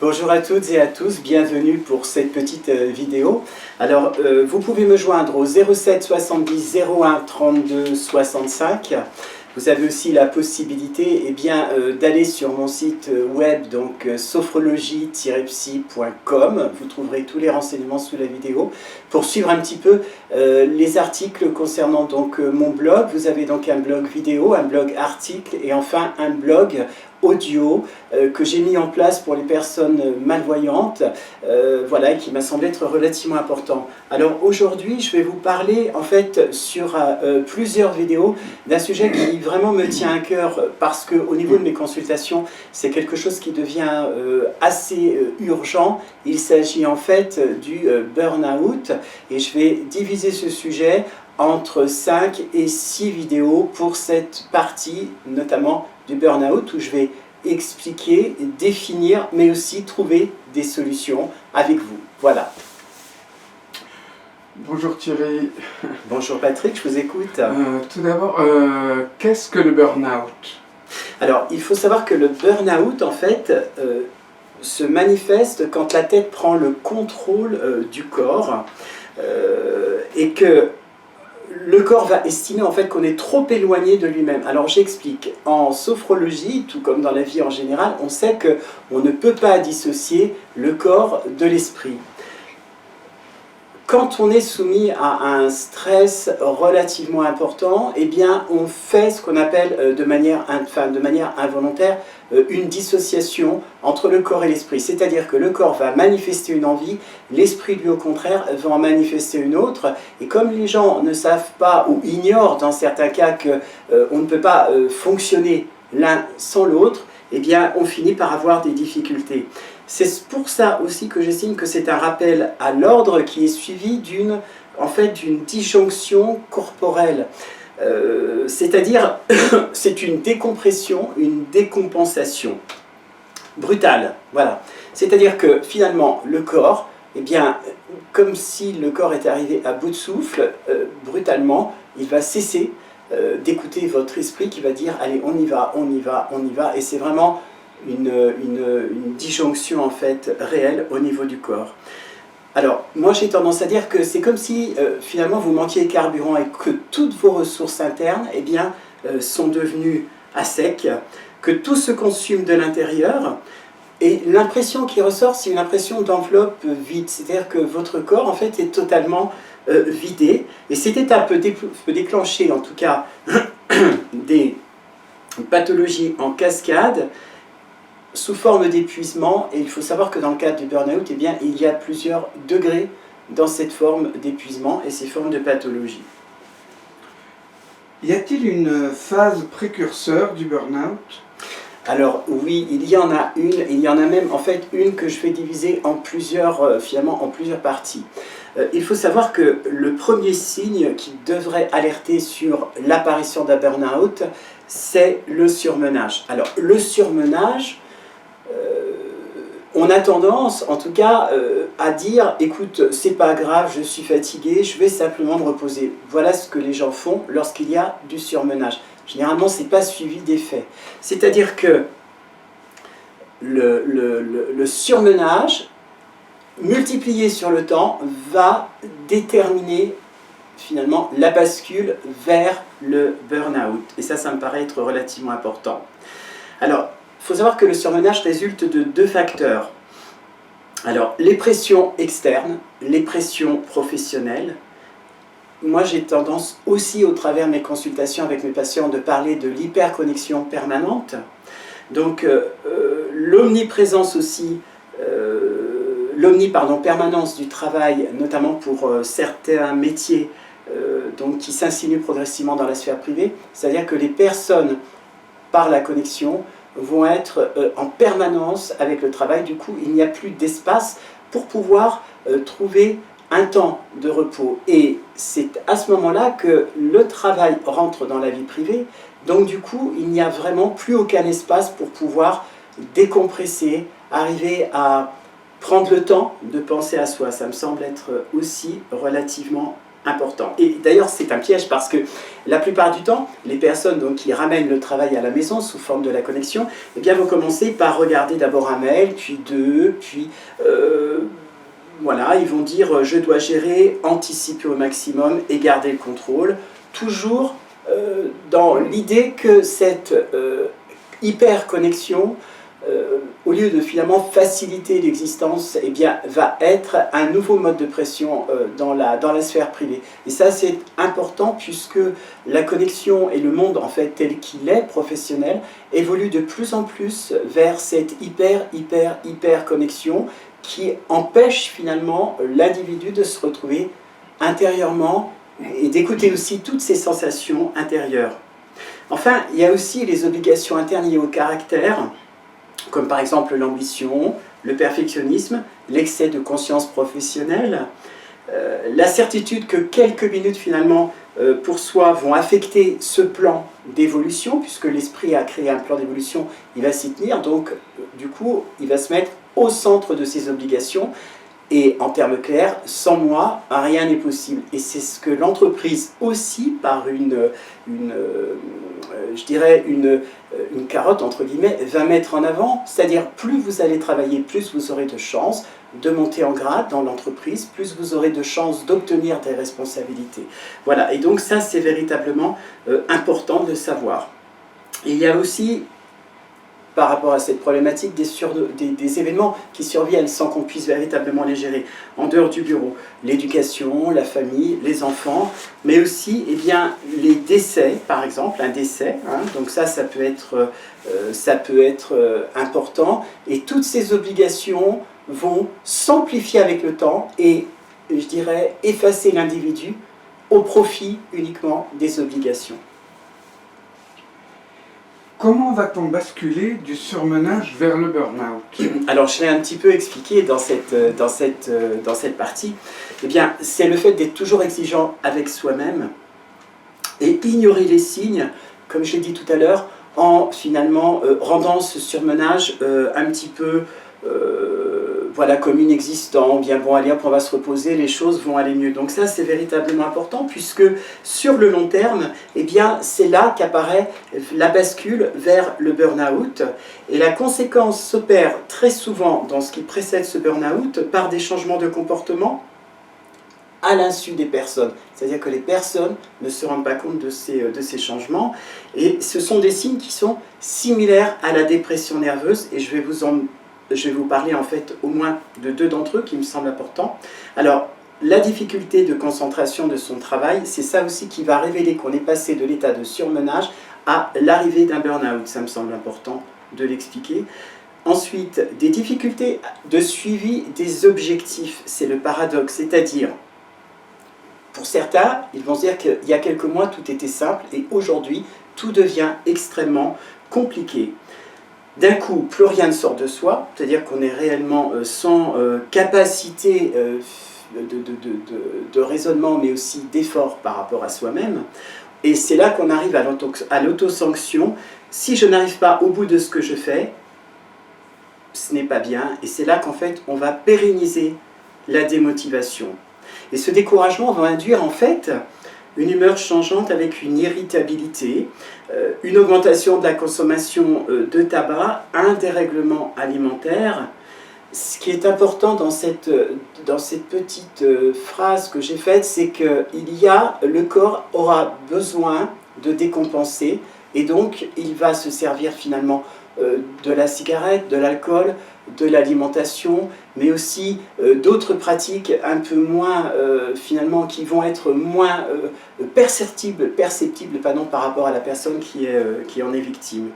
Bonjour à toutes et à tous, bienvenue pour cette petite vidéo. Alors, vous pouvez me joindre au 07 70 01 32 65. Vous avez aussi la possibilité d'aller sur mon site web, donc sophrologie-psy.com. Vous trouverez tous les renseignements sous la vidéo. Pour suivre un petit peu les articles concernant donc mon blog, vous avez donc un blog vidéo, un blog article et enfin un blog audio que j'ai mis en place pour les personnes malvoyantes, voilà, qui m'a semblé être relativement important. Alors aujourd'hui, je vais vous parler en fait sur plusieurs vidéos d'un sujet qui vraiment me tient à cœur parce qu'au niveau de mes consultations, c'est quelque chose qui devient assez urgent. Il s'agit en fait du burn-out et je vais diviser ce sujet entre 5 et 6 vidéos pour cette partie, notamment du burn-out, où je vais expliquer, définir, mais aussi trouver des solutions avec vous. Voilà. Bonjour Thierry. Bonjour Patrick, je vous écoute. Tout d'abord, qu'est-ce que le burn-out? Alors, il faut savoir que le burn-out, en fait, se manifeste quand la tête prend le contrôle du corps et que le corps va estimer en fait qu'on est trop éloigné de lui-même. Alors j'explique. En sophrologie, tout comme dans la vie en général, on sait qu'on ne peut pas dissocier le corps de l'esprit. Quand on est soumis à un stress relativement important, eh bien, on fait ce qu'on appelle de manière involontaire une dissociation entre le corps et l'esprit. C'est-à-dire que le corps va manifester une envie, l'esprit lui au contraire va en manifester une autre. Et comme les gens ne savent pas ou ignorent dans certains cas qu'on ne peut pas fonctionner l'un sans l'autre, eh bien, on finit par avoir des difficultés. C'est pour ça aussi que j'estime que c'est un rappel à l'ordre qui est suivi d'une disjonction corporelle. C'est-à-dire, c'est une décompression, une décompensation brutale. Voilà. C'est-à-dire que finalement, le corps, eh bien, comme si le corps était arrivé à bout de souffle, brutalement, il va cesser d'écouter votre esprit qui va dire « Allez, on y va, on y va, on y va ». Et c'est vraiment une disjonction en fait réelle au niveau du corps. Alors, moi j'ai tendance à dire que c'est comme si finalement vous manquiez de carburant et que toutes vos ressources internes eh bien, sont devenues à sec, que tout se consume de l'intérieur et l'impression qui ressort c'est une impression d'enveloppe vide, c'est-à-dire que votre corps en fait est totalement vidé et c'était un peu déclenché en tout cas des pathologies en cascade sous forme d'épuisement, et il faut savoir que dans le cadre du burn-out, eh bien, il y a plusieurs degrés dans cette forme d'épuisement et ces formes de pathologie. Y a-t-il une phase précurseur du burn-out? Alors oui, il y en a une, il y en a même en fait une que je vais diviser en plusieurs, finalement en plusieurs parties. Il faut savoir que le premier signe qui devrait alerter sur l'apparition d'un burn-out, c'est le surmenage. Alors le surmenage, on a tendance, en tout cas, à dire « écoute, c'est pas grave, je suis fatigué, je vais simplement me reposer ». Voilà ce que les gens font lorsqu'il y a du surmenage. Généralement, ce n'est pas suivi d'effet. C'est-à-dire que le surmenage, multiplié sur le temps, va déterminer finalement la bascule vers le burn-out. Et ça me paraît être relativement important. Alors, il faut savoir que le surmenage résulte de deux facteurs. Alors, les pressions externes, les pressions professionnelles. Moi, j'ai tendance aussi, au travers de mes consultations avec mes patients, de parler de l'hyperconnexion permanente. Donc, l'omniprésence aussi, permanence du travail, notamment pour certains métiers donc, qui s'insinuent progressivement dans la sphère privée. C'est-à-dire que les personnes, par la connexion, vont être en permanence avec le travail. Du coup, il n'y a plus d'espace pour pouvoir trouver un temps de repos. Et c'est à ce moment-là que le travail rentre dans la vie privée. Donc du coup, il n'y a vraiment plus aucun espace pour pouvoir décompresser, arriver à prendre le temps de penser à soi. Ça me semble être aussi relativement important. Et d'ailleurs, c'est un piège parce que la plupart du temps, les personnes donc, qui ramènent le travail à la maison sous forme de la connexion, eh bien, vont commencer par regarder d'abord un mail, puis deux, puis voilà, ils vont dire je dois gérer, anticiper au maximum et garder le contrôle, toujours dans l'idée que cette hyper-connexion, au lieu de finalement faciliter l'existence, eh bien, va être un nouveau mode de pression dans la sphère privée. Et ça, c'est important puisque la connexion et le monde, en fait, tel qu'il est, professionnel, évolue de plus en plus vers cette hyper connexion qui empêche finalement l'individu de se retrouver intérieurement et d'écouter aussi toutes ses sensations intérieures. Enfin, il y a aussi les obligations internes liées au caractère, comme par exemple l'ambition, le perfectionnisme, l'excès de conscience professionnelle, la certitude que quelques minutes finalement pour soi vont affecter ce plan d'évolution, puisque l'esprit a créé un plan d'évolution, il va s'y tenir, donc du coup il va se mettre au centre de ses obligations, et en termes clairs, sans moi, rien n'est possible. Et c'est ce que l'entreprise aussi, par je dirais une carotte, entre guillemets, va mettre en avant. C'est-à-dire, plus vous allez travailler, plus vous aurez de chances de monter en grade dans l'entreprise, plus vous aurez de chances d'obtenir des responsabilités. Voilà, et donc ça, c'est véritablement important de le savoir. Et il y a aussi, par rapport à cette problématique, des événements qui surviennent sans qu'on puisse véritablement les gérer en dehors du bureau. L'éducation, la famille, les enfants, mais aussi eh bien, les décès, par exemple, un décès, hein, donc ça peut être important, et toutes ces obligations vont s'amplifier avec le temps et, je dirais, effacer l'individu au profit uniquement des obligations. Comment va-t-on basculer du surmenage vers le burn-out? Alors, je l'ai un petit peu expliqué dans cette partie. Eh bien, c'est le fait d'être toujours exigeant avec soi-même et ignorer les signes, comme je l'ai dit tout à l'heure, en finalement rendant ce surmenage un petit peu voilà, comme inexistant, bien bon, allez hop, on va se reposer, les choses vont aller mieux. Donc ça, c'est véritablement important, puisque sur le long terme, eh bien, c'est là qu'apparaît la bascule vers le burn-out. Et la conséquence s'opère très souvent dans ce qui précède ce burn-out par des changements de comportement à l'insu des personnes. C'est-à-dire que les personnes ne se rendent pas compte de ces changements. Et ce sont des signes qui sont similaires à la dépression nerveuse, et je vais vous parler en fait au moins de deux d'entre eux qui me semblent importants. Alors, la difficulté de concentration de son travail, c'est ça aussi qui va révéler qu'on est passé de l'état de surmenage à l'arrivée d'un burn-out. Ça me semble important de l'expliquer. Ensuite, des difficultés de suivi des objectifs. C'est le paradoxe, c'est-à-dire, pour certains, ils vont se dire qu'il y a quelques mois, tout était simple et aujourd'hui, tout devient extrêmement compliqué. D'un coup, plus rien ne sort de soi, c'est-à-dire qu'on est réellement sans capacité de raisonnement, mais aussi d'effort par rapport à soi-même. Et c'est là qu'on arrive à l'autosanction. Si je n'arrive pas au bout de ce que je fais, ce n'est pas bien. Et c'est là qu'en fait, on va pérenniser la démotivation. Et ce découragement va induire en fait une humeur changeante avec une irritabilité, une augmentation de la consommation de tabac, un dérèglement alimentaire. Ce qui est important dans cette petite phrase que j'ai faite, c'est que le corps aura besoin de décompenser et donc il va se servir finalement de la cigarette, de l'alcool, de l'alimentation, mais aussi d'autres pratiques un peu moins, finalement, qui vont être moins perceptibles par rapport à la personne qui en est victime.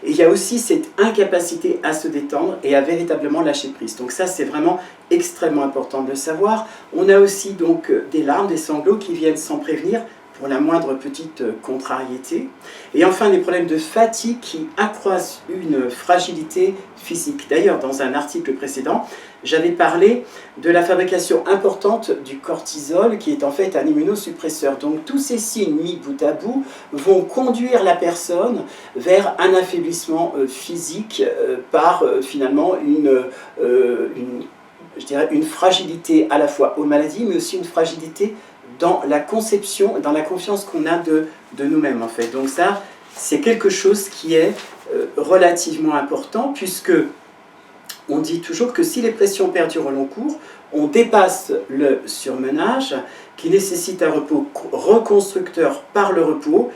Et il y a aussi cette incapacité à se détendre et à véritablement lâcher prise. Donc ça, c'est vraiment extrêmement important de le savoir. On a aussi donc des larmes, des sanglots qui viennent sans prévenir, pour la moindre petite contrariété. Et enfin, des problèmes de fatigue qui accroissent une fragilité physique. D'ailleurs, dans un article précédent, j'avais parlé de la fabrication importante du cortisol, qui est en fait un immunosuppresseur. Donc tous ces signes mis bout à bout vont conduire la personne vers un affaiblissement physique par finalement je dirais une fragilité à la fois aux maladies, mais aussi une fragilité dans la conception, dans la confiance qu'on a de nous-mêmes en fait. Donc ça, c'est quelque chose qui est relativement important, puisque on dit toujours que si les pressions perdurent au long cours, on dépasse le surmenage qui nécessite un repos reconstructeur par le repos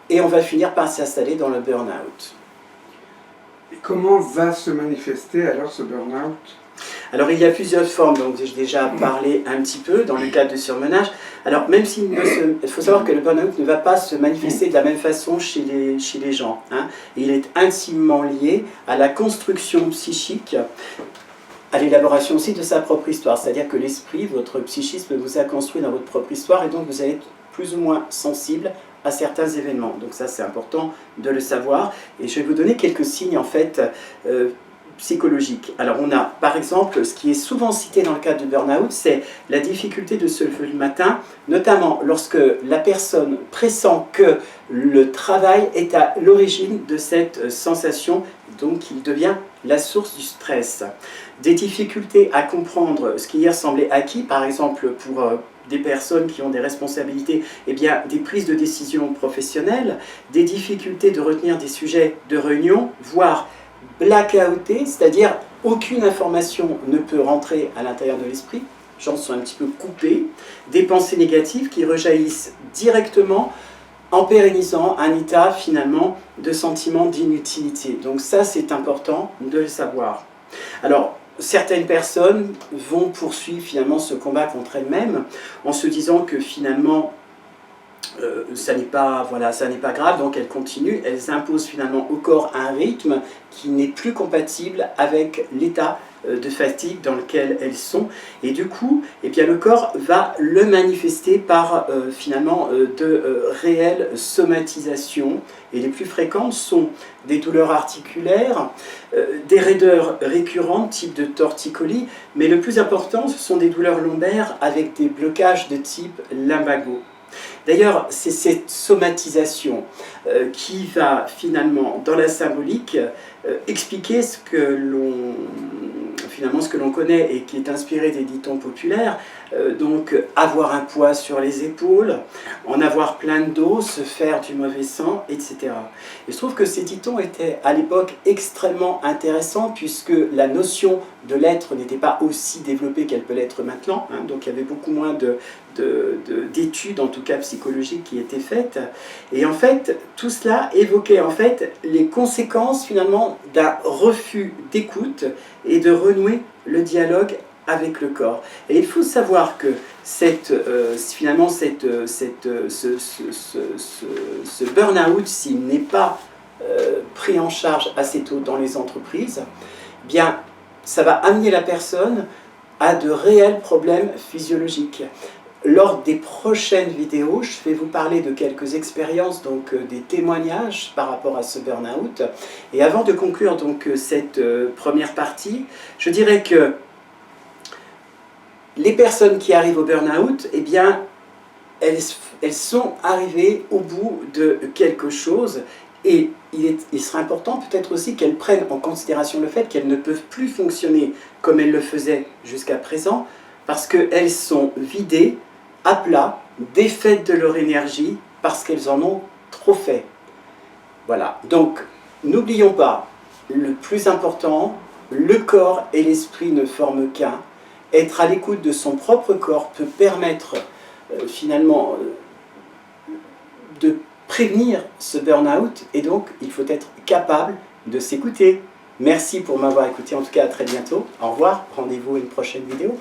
et on va finir par s'installer dans le burn-out. Et comment va se manifester alors ce burn-out? Alors il y a plusieurs formes, donc j'ai déjà parlé un petit peu dans le cadre du surmenage. Alors même s'il faut savoir que le burn-out ne va pas se manifester de la même façon chez les gens. Hein. Il est intimement lié à la construction psychique, à l'élaboration aussi de sa propre histoire. C'est-à-dire que l'esprit, votre psychisme vous a construit dans votre propre histoire et donc vous allez être plus ou moins sensible à certains événements. Donc ça c'est important de le savoir et je vais vous donner quelques signes en fait psychologique. Alors on a par exemple ce qui est souvent cité dans le cadre du burn-out, c'est la difficulté de se lever le matin, notamment lorsque la personne pressent que le travail est à l'origine de cette sensation, donc il devient la source du stress. Des difficultés à comprendre ce qui hier semblait acquis, par exemple pour des personnes qui ont des responsabilités, eh bien, des prises de décision professionnelles, des difficultés de retenir des sujets de réunion, voire blackouté, c'est-à-dire aucune information ne peut rentrer à l'intérieur de l'esprit, les gens sont un petit peu coupés, des pensées négatives qui rejaillissent directement en pérennisant un état finalement de sentiment d'inutilité. Donc ça c'est important de le savoir. Alors certaines personnes vont poursuivre finalement ce combat contre elles-mêmes en se disant que finalement ça n'est pas grave, donc elles continuent, elles imposent finalement au corps un rythme qui n'est plus compatible avec l'état de fatigue dans lequel elles sont, et du coup, eh bien, le corps va le manifester par finalement de réelles somatisations, et les plus fréquentes sont des douleurs articulaires, des raideurs récurrentes, type de torticolis, mais le plus important, ce sont des douleurs lombaires avec des blocages de type lumbago. D'ailleurs, c'est cette somatisation qui va finalement, dans la symbolique, expliquer ce que l'on connaît et qui est inspiré des dictons populaires, donc avoir un poids sur les épaules, en avoir plein de dos, se faire du mauvais sang, etc. Et je trouve que ces dictons étaient à l'époque extrêmement intéressants puisque la notion de l'être n'était pas aussi développée qu'elle peut l'être maintenant, hein, donc il y avait beaucoup moins d'études, en tout cas psychologiques, qui étaient faites. Et en fait, tout cela évoquait en fait les conséquences finalement d'un refus d'écoute et de renouer le dialogue avec le corps. Et il faut savoir que ce burn-out, s'il n'est pas pris en charge assez tôt dans les entreprises, bien, ça va amener la personne à de réels problèmes physiologiques. Lors des prochaines vidéos, je vais vous parler de quelques expériences, donc des témoignages par rapport à ce burn-out. Et avant de conclure donc cette première partie, je dirais que les personnes qui arrivent au burn-out, eh bien, elles sont arrivées au bout de quelque chose. Et il sera important peut-être aussi qu'elles prennent en considération le fait qu'elles ne peuvent plus fonctionner comme elles le faisaient jusqu'à présent, parce qu'elles sont vidées, à plat, défaites de leur énergie, parce qu'elles en ont trop fait. Voilà, donc n'oublions pas, le plus important, le corps et l'esprit ne forment qu'un. Être à l'écoute de son propre corps peut permettre finalement de prévenir ce burn-out, et donc il faut être capable de s'écouter. Merci pour m'avoir écouté, en tout cas à très bientôt. Au revoir, rendez-vous à une prochaine vidéo.